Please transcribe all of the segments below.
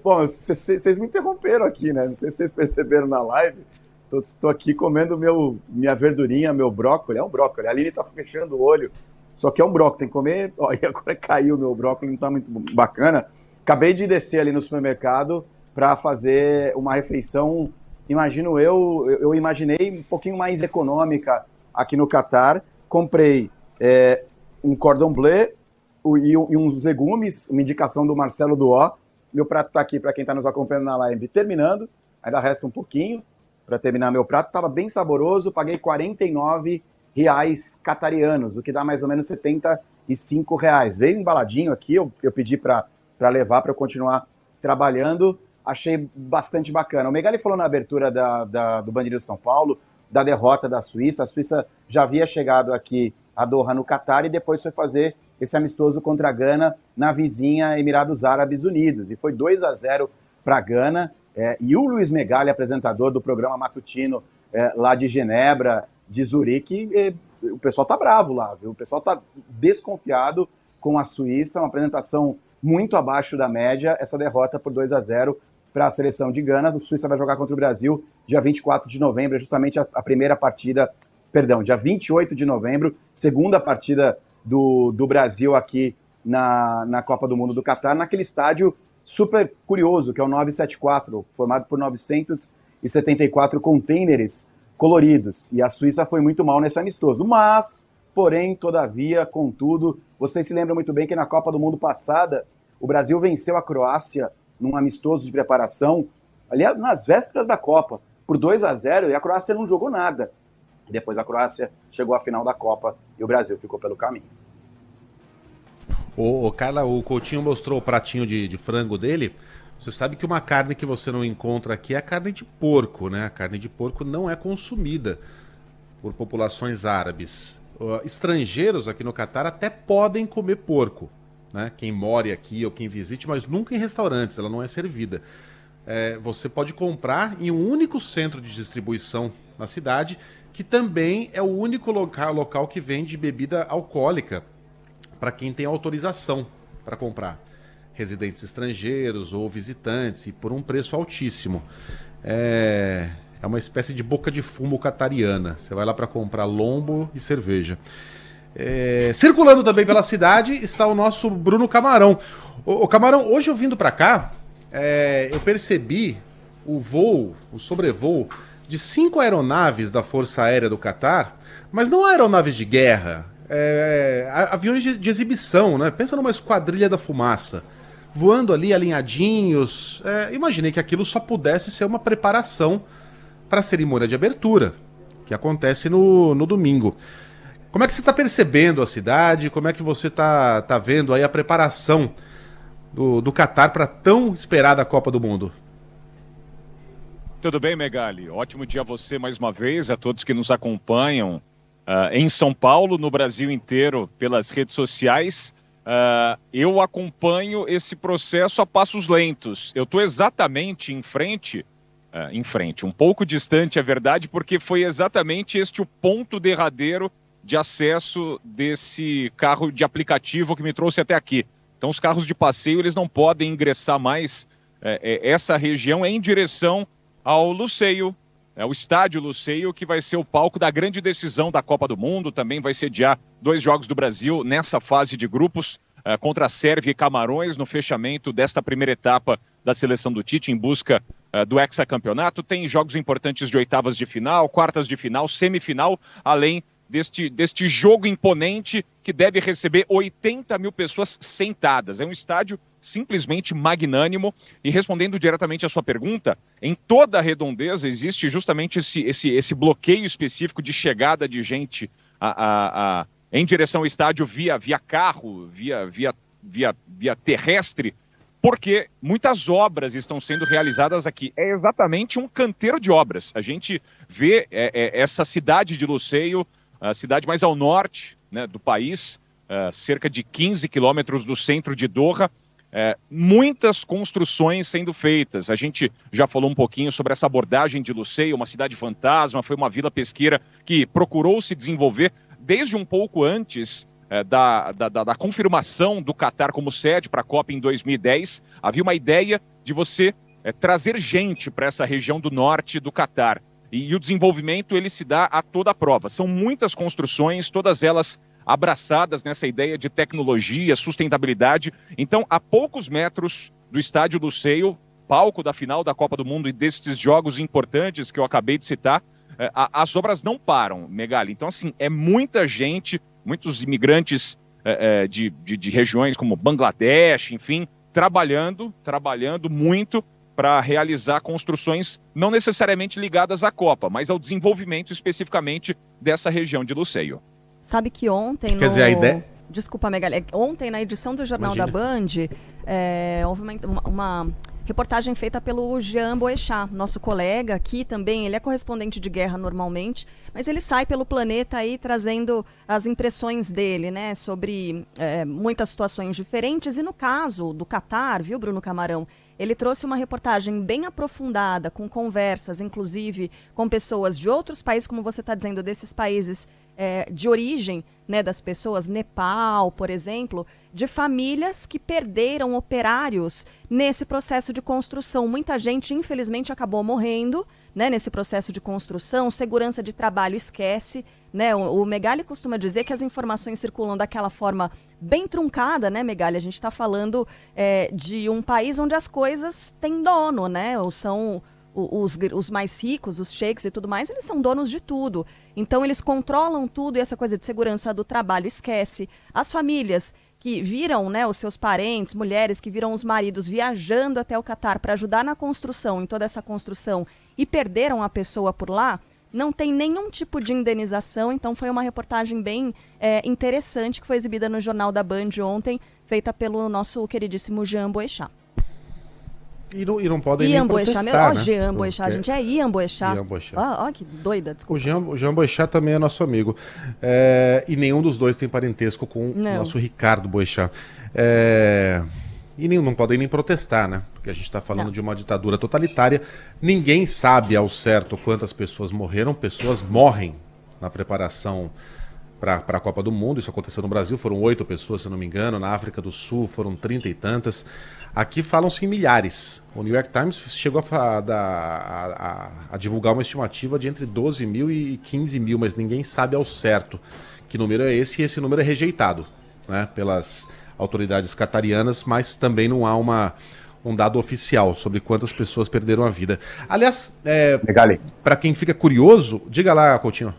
Bom, vocês me interromperam aqui, né? Não sei se vocês perceberam na live. Tô aqui comendo minha verdurinha, meu brócolis. É um brócolis. A Aline tá fechando o olho. Só que é um brócolis, tem que comer. Ó, e agora caiu o meu brócolis, não tá muito bacana. Acabei de descer ali no supermercado para fazer uma refeição, imagino eu imaginei um pouquinho mais econômica aqui no Catar. Comprei um cordon bleu e uns legumes, uma indicação do Marcelo Duó. Meu prato está aqui para quem está nos acompanhando na live, terminando. Ainda resta um pouquinho para terminar meu prato. Estava bem saboroso, paguei R$ 49 catarianos, o que dá mais ou menos R$ 75. Veio embaladinho aqui, eu pedi para levar, para eu continuar trabalhando. Achei bastante bacana. O Megali falou na abertura do Band News São Paulo, da derrota da Suíça. A Suíça já havia chegado aqui a Doha, no Catar, e depois foi fazer esse amistoso contra a Gana na vizinha Emirados Árabes Unidos. E foi 2-0 para a Gana. E o Luiz Megali, apresentador do programa matutino lá de Genebra, de Zurique, o pessoal tá bravo lá, viu? O pessoal tá desconfiado com a Suíça, uma apresentação muito abaixo da média, essa derrota por 2-0 para a seleção de Gana. A Suíça vai jogar contra o Brasil dia 24 de novembro, é justamente a primeira partida, perdão, dia 28 de novembro, segunda partida do Brasil aqui na Copa do Mundo do Catar, naquele estádio super curioso, que é o 974, formado por 974 containers coloridos. E a Suíça foi muito mal nesse amistoso. Mas, porém, todavia, contudo, vocês se lembram muito bem que na Copa do Mundo passada, o Brasil venceu a Croácia num amistoso de preparação, ali nas vésperas da Copa, por 2-0, e a Croácia não jogou nada. E depois a Croácia chegou à final da Copa e o Brasil ficou pelo caminho. Carla, o Coutinho mostrou o pratinho de frango dele. Você sabe que uma carne que você não encontra aqui é a carne de porco, né? A carne de porco não é consumida por populações árabes. Estrangeiros aqui no Catar até podem comer porco, né? Quem mora aqui ou quem visite, mas nunca em restaurantes, ela não é servida. Você pode comprar em um único centro de distribuição na cidade, que também é o único local que vende bebida alcoólica para quem tem autorização para comprar. Residentes estrangeiros ou visitantes, e por um preço altíssimo. É uma espécie de boca de fumo catariana. Você vai lá para comprar lombo e cerveja. Circulando também pela cidade está o nosso Bruno Camarão. O Camarão, hoje eu vindo para cá, eu percebi o sobrevoo de 5 aeronaves da Força Aérea do Catar, mas não aeronaves de guerra, aviões de exibição, né? Pensa numa esquadrilha da fumaça, voando ali alinhadinhos. Imaginei que aquilo só pudesse ser uma preparação para a cerimônia de abertura, que acontece no domingo. Como é que você está percebendo a cidade? Como é que você está vendo aí a preparação do Catar para tão esperada Copa do Mundo? Tudo bem, Megali? Ótimo dia a você mais uma vez, a todos que nos acompanham em São Paulo, no Brasil inteiro, pelas redes sociais. Eu acompanho esse processo a passos lentos. Eu estou exatamente em frente, um pouco distante, é verdade, porque foi exatamente este o ponto derradeiro de acesso desse carro de aplicativo que me trouxe até aqui. Então, os carros de passeio, eles não podem ingressar mais. Essa região é em direção ao Luceio, o estádio Luceio, que vai ser o palco da grande decisão da Copa do Mundo. Também vai sediar 2 jogos do Brasil nessa fase de grupos, contra a Sérvia e Camarões, no fechamento desta primeira etapa da seleção do Tite, em busca do hexacampeonato. Tem jogos importantes de oitavas de final, quartas de final, semifinal, além deste jogo imponente que deve receber 80 mil pessoas sentadas. É um estádio simplesmente magnânimo. E respondendo diretamente à sua pergunta, em toda a redondeza existe justamente esse bloqueio específico de chegada de gente em direção ao estádio via carro, via terrestre, porque muitas obras estão sendo realizadas aqui. É exatamente um canteiro de obras. A gente vê essa cidade de Luceio, a cidade mais ao norte, né, do país, cerca de 15 quilômetros do centro de Doha, muitas construções sendo feitas. A gente já falou um pouquinho sobre essa abordagem de Luceio, uma cidade fantasma, foi uma vila pesqueira que procurou se desenvolver desde um pouco antes da confirmação do Catar como sede para a Copa em 2010, havia uma ideia de você trazer gente para essa região do norte do Catar. E o desenvolvimento ele se dá a toda a prova. São muitas construções, todas elas abraçadas nessa ideia de tecnologia, sustentabilidade. Então, a poucos metros do estádio Luceio, palco da final da Copa do Mundo e desses jogos importantes que eu acabei de citar, as obras não param, Megali. Então, assim, é muita gente, muitos imigrantes de regiões como Bangladesh, enfim, trabalhando muito para realizar construções não necessariamente ligadas à Copa, mas ao desenvolvimento especificamente dessa região de Luceio. Sabe que ontem... Quer dizer, a ideia... Desculpa, Megali. Ontem, na edição do Jornal da Band, houve uma reportagem feita pelo Jean Boechat, nosso colega aqui também. Ele é correspondente de guerra normalmente, mas ele sai pelo planeta aí trazendo as impressões dele, né, sobre muitas situações diferentes. E no caso do Catar, viu, Bruno Camarão? Ele trouxe uma reportagem bem aprofundada, com conversas, inclusive com pessoas de outros países, como você está dizendo, desses países de origem, né, das pessoas, Nepal, por exemplo, de famílias que perderam operários nesse processo de construção. Muita gente, infelizmente, acabou morrendo, né, nesse processo de construção. Segurança de trabalho esquece, né? O Megali costuma dizer que as informações circulam daquela forma bem truncada, né, Megali? A gente está falando de um país onde as coisas têm dono, né? Ou são os mais ricos, os sheiks e tudo mais, eles são donos de tudo. Então, eles controlam tudo e essa coisa de segurança do trabalho esquece. As famílias que viram, né, os seus parentes, mulheres que viram os maridos viajando até o Catar para ajudar na construção, em toda essa construção, e perderam a pessoa por lá, não tem nenhum tipo de indenização. Então foi uma reportagem bem interessante que foi exibida no Jornal da Band ontem, feita pelo nosso queridíssimo Jean Boechat. E não podem nem protestar, né? Jean Boechat, gente, Ian Boechat. Ian Boechat. Ó, que doida, desculpa. O Jean Boechat também é nosso amigo. E nenhum dos dois tem parentesco com o nosso Ricardo Boechat. E não podem nem protestar, né? Porque a gente está falando de uma ditadura totalitária. Ninguém sabe ao certo quantas pessoas morreram. Pessoas morrem na preparação para a Copa do Mundo. Isso aconteceu no Brasil, foram 8 pessoas, se não me engano. Na África do Sul foram 30 e tantas. Aqui falam-se em milhares. O New York Times chegou a divulgar uma estimativa de entre 12 mil e 15 mil, mas ninguém sabe ao certo que número é esse, e esse número é rejeitado, né, pelas autoridades catarianas, mas também não há um dado oficial sobre quantas pessoas perderam a vida. Aliás, para quem fica curioso, diga lá, Coutinho.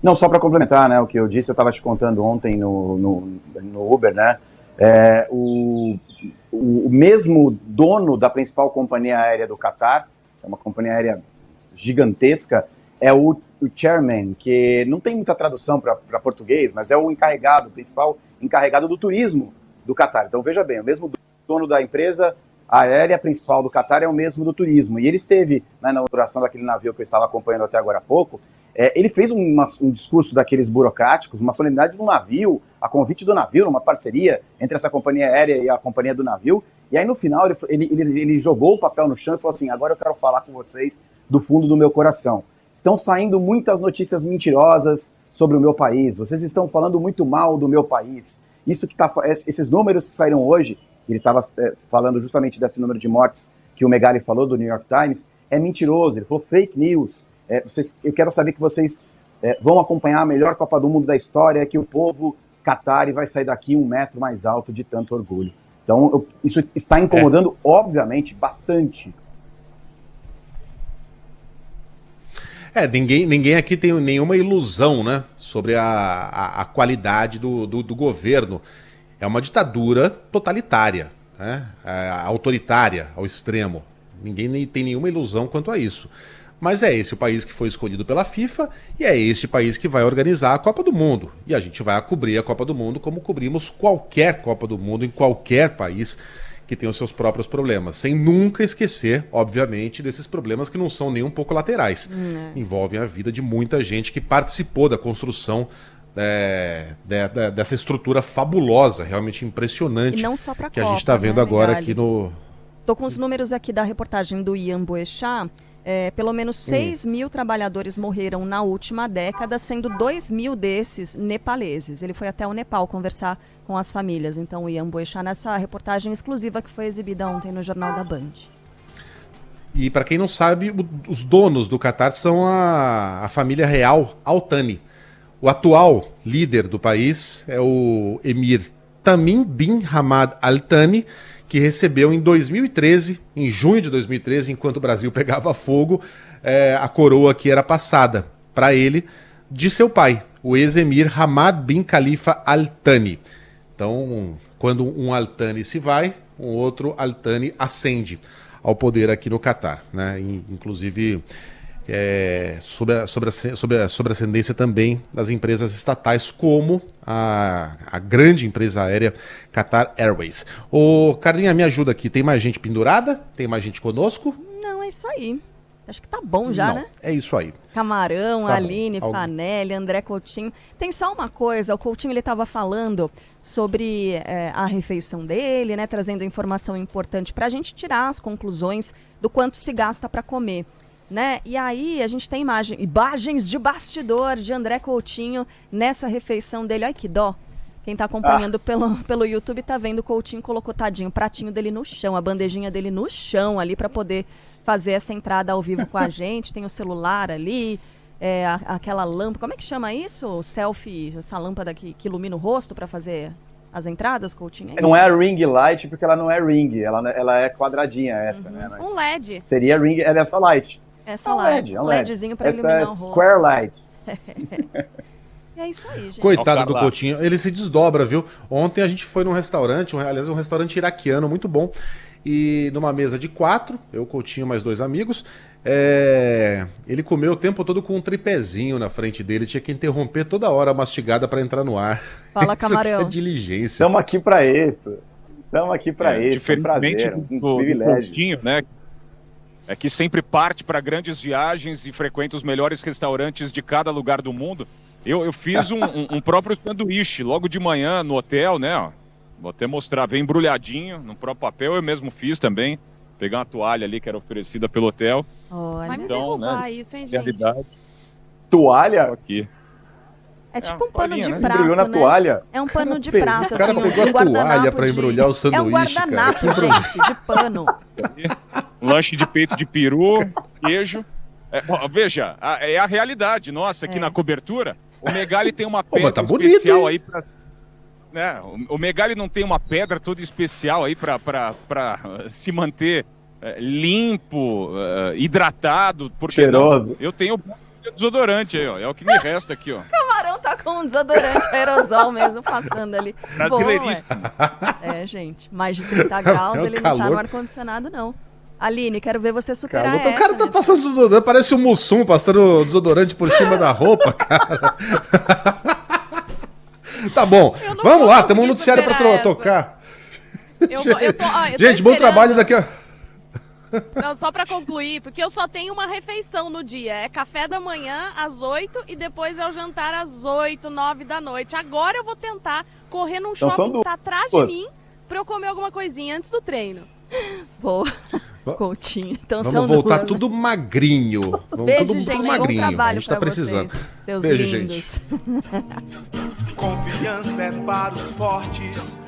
Não, só para complementar, né, o que eu disse, eu estava te contando ontem no Uber, né? O mesmo dono da principal companhia aérea do Catar, é uma companhia aérea gigantesca, é o chairman, que não tem muita tradução para português, mas é o principal encarregado do turismo do Catar. Então veja bem, o mesmo dono da empresa aérea principal do Catar é o mesmo do turismo. E ele esteve, né, na inauguração daquele navio que eu estava acompanhando até agora há pouco. Ele fez um discurso daqueles burocráticos, uma solenidade do navio, a convite do navio, numa parceria entre essa companhia aérea e a companhia do navio. E aí no final ele jogou o papel no chão e falou assim: agora eu quero falar com vocês do fundo do meu coração. Estão saindo muitas notícias mentirosas sobre o meu país, vocês estão falando muito mal do meu país. Esses números que saíram hoje, ele estava falando justamente desse número de mortes que o Megali falou do New York Times, é mentiroso. Ele falou fake news. Eu quero saber que vocês vão acompanhar a melhor Copa do Mundo da história, que o povo catari vai sair daqui 1 metro mais alto de tanto orgulho. Então, isso está incomodando, obviamente, bastante. Ninguém aqui tem nenhuma ilusão, né, sobre a qualidade do governo. É uma ditadura totalitária, né, autoritária ao extremo. Ninguém tem nenhuma ilusão quanto a isso. Mas é esse o país que foi escolhido pela FIFA e é este país que vai organizar a Copa do Mundo. E a gente vai cobrir a Copa do Mundo como cobrimos qualquer Copa do Mundo em qualquer país que tem os seus próprios problemas. Sem nunca esquecer, obviamente, desses problemas que não são nem um pouco laterais. Envolvem a vida de muita gente que participou da construção dessa estrutura fabulosa, realmente impressionante. E não só para a Copa, a gente está vendo agora, Megali, aqui no... Tô com os números aqui da reportagem do Ian Boechat. Pelo menos 6 mil trabalhadores morreram na última década, sendo 2 mil desses nepaleses. Ele foi até o Nepal conversar com as famílias. Então, o Ian Boechat nessa reportagem exclusiva que foi exibida ontem no Jornal da Band. E para quem não sabe, os donos do Catar são a família real Al Thani. O atual líder do país é o emir Tamim bin Hamad Al Thani, que recebeu em 2013, em junho de 2013, enquanto o Brasil pegava fogo, a coroa que era passada para ele de seu pai, o ex-emir Hamad bin Khalifa Al Thani. Então, quando um Al Thani se vai, um outro Al Thani ascende ao poder aqui no Catar, né? Inclusive sobre a ascendência também das empresas estatais, como a grande empresa aérea Qatar Airways. Ô, Carlinha, me ajuda aqui. Tem mais gente pendurada? Tem mais gente conosco? Não, é isso aí. Acho que tá bom já, né? É isso aí. Camarão, tá Aline, Fanelli, André Coutinho. Tem só uma coisa, o Coutinho ele estava falando sobre a refeição dele, né? Trazendo informação importante para a gente tirar as conclusões do quanto se gasta para comer. Né? E aí a gente tem imagens de bastidor de André Coutinho nessa refeição dele. Ai, que dó. Quem tá acompanhando pelo YouTube tá vendo o Coutinho colocou, tadinho, o pratinho dele no chão, a bandejinha dele no chão ali para poder fazer essa entrada ao vivo com a gente. Tem o celular ali, aquela lâmpada, como é que chama isso? O selfie, essa lâmpada que ilumina o rosto para fazer as entradas, Coutinho? Não é a ring light, porque ela não é ring, ela é quadradinha essa, né? Mas um LED. Seria ring, ela é só light. É só LED, um LEDzinho para iluminar o rosto. Square light. E é isso aí, gente. Coitado do Coutinho, ele se desdobra, viu? Ontem a gente foi num restaurante, aliás, um restaurante iraquiano muito bom, e numa mesa de 4, eu, Coutinho, mais 2 amigos, ele comeu o tempo todo com um tripézinho na frente dele, tinha que interromper toda hora a mastigada para entrar no ar. Fala, camarão. Isso é diligência. Estamos aqui para isso. Estamos aqui para isso. É um prazer, um privilégio. Coutinho, né? É que sempre parte para grandes viagens e frequenta os melhores restaurantes de cada lugar do mundo. Eu fiz um próprio sanduíche logo de manhã no hotel, né? Ó. Vou até mostrar, vem embrulhadinho no próprio papel, eu mesmo fiz também. Pegar uma toalha ali que era oferecida pelo hotel. Olha. Vai me Então, derrubar né? isso, hein, gente? Realidade. Toalha? Aqui. É tipo um pano toalhinha, de né? prato, Embrulhou na né? toalha? É um pano de prato, O cara assim, pegou a toalha para embrulhar o sanduíche, É um guardanapo, gente, de pano. Um lanche de peito de peru, queijo. Veja, é a realidade nossa aqui na cobertura. O Megali tem uma pedra tá bonito, especial hein? aí pra... Né? O Megali não tem uma pedra toda especial aí pra se manter limpo, hidratado. Porque cheiroso. Não? Eu tenho desodorante aí, ó. É o que me resta aqui, ó. O camarão tá com um desodorante aerosol mesmo passando ali. Brasileiríssimo. Gente, mais de 30 graus, ele não tá no ar-condicionado, não. Aline, quero ver você superar essa. O cara tá passando desodorante, parece o Mussum passando desodorante por cima da roupa, cara. Tá bom, vamos lá, temos um noticiário pra tocar. Gente, bom trabalho daqui a... Não, só pra concluir, porque eu só tenho uma refeição no dia. É café da manhã às 8 e depois é o jantar às 8, 9 da noite. Agora eu vou tentar correr num shopping que tá atrás de mim pra eu comer alguma coisinha antes do treino. Boa. Coutinho. Então vamos voltar tudo magrinho. Vamos beijo, tudo gente. magrinho. Bom trabalho a gente tá precisando. Vocês, seus beijo, lindos. gente. Confiança é para os fortes.